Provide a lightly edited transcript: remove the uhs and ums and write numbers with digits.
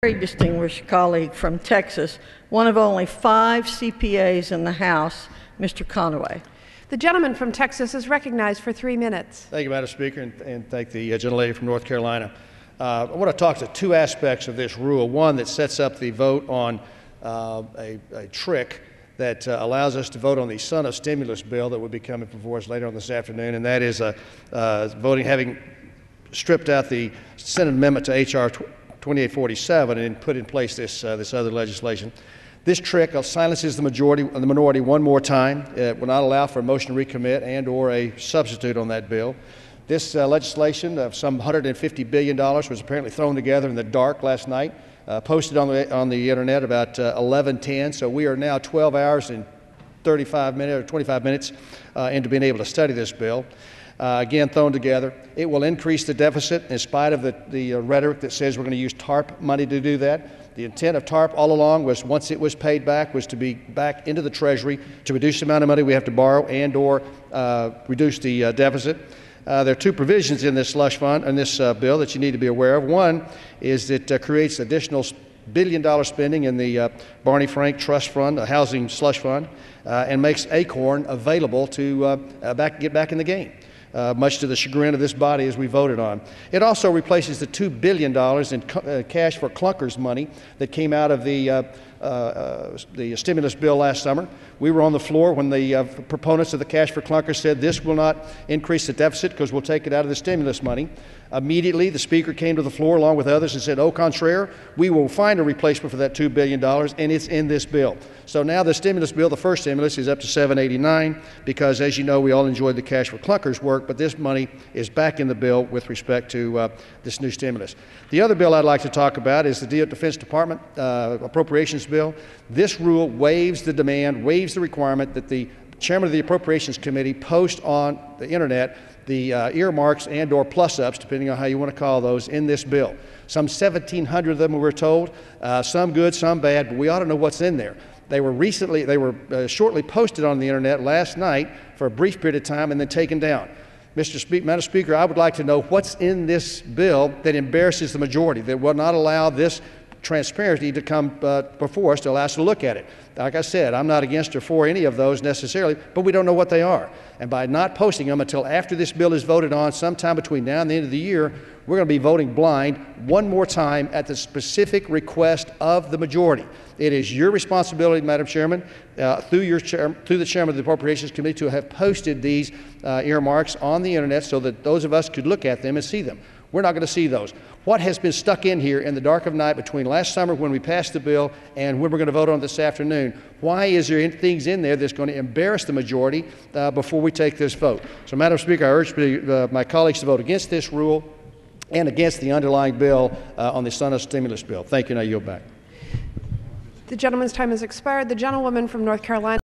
Very distinguished colleague from Texas, one of only 5 CPAs in the House, Mr. Conaway. The gentleman from Texas is recognized for 3 minutes. Thank you, Madam Speaker, and thank the gentlelady from North Carolina. I want to talk to 2 aspects of this rule. One that sets up the vote on a trick that allows us to vote on the son of stimulus bill that will be coming before us later on this afternoon, and that is voting having stripped out the Senate amendment to H.R. 2847 and put in place this other legislation. This trick silences the minority one more time. It will not allow for a motion to recommit and or a substitute on that bill. This legislation of some $150 billion was apparently thrown together in the dark last night, posted on the internet about 11:10. So we are now 12 hours and 25 minutes into being able to study this bill. Again, thrown together. It will increase the deficit in spite of the rhetoric that says we're going to use TARP money to do that. The intent of TARP all along was, once it was paid back, was to be back into the Treasury to reduce the amount of money we have to borrow and or reduce the deficit. There are 2 provisions in this slush fund, in this bill, that you need to be aware of. One is it creates additional billion-dollar spending in the Barney Frank Trust Fund, a housing slush fund, and makes ACORN available to get back in the game. Much to the chagrin of this body as we voted on. It also replaces the $2 billion in cash for clunkers money that came out of the stimulus bill last summer. We were on the floor when the proponents of the cash for clunkers said this will not increase the deficit because we'll take it out of the stimulus money. Immediately, the Speaker came to the floor along with others and said, au contraire, we will find a replacement for that $2 billion, and it's in this bill. So now the stimulus bill, the first stimulus, is up to $789 because, as you know, we all enjoyed the cash for clunkers work, but this money is back in the bill with respect to this new stimulus. The other bill I'd like to talk about is the Defense Department Appropriations Bill. This rule waives the demand, waives the requirement that the Chairman of the Appropriations Committee post on the internet the earmarks and or plus-ups, depending on how you want to call those, in this bill. Some 1,700 of them, we were told, some good, some bad, but we ought to know what's in there. They were shortly posted on the internet last night for a brief period of time and then taken down. Madam Speaker, I would like to know what's in this bill that embarrasses the majority, that will not allow this transparency to come before us to allow us to look at it. Like I said, I'm not against or for any of those necessarily, but we don't know what they are. And by not posting them until after this bill is voted on sometime between now and the end of the year, we're going to be voting blind one more time at the specific request of the majority. It is your responsibility, Madam Chairman, through the Chairman of the Appropriations Committee, to have posted these earmarks on the internet so that those of us could look at them and see them. We're not going to see those. What has been stuck in here in the dark of night between last summer when we passed the bill and when we're going to vote on this afternoon? Why is there things in there that's going to embarrass the majority before we take this vote? So, Madam Speaker, I urge my colleagues to vote against this rule and against the underlying bill on the son of stimulus bill. Thank you, and I yield back. The gentleman's time has expired. The gentlewoman from North Carolina.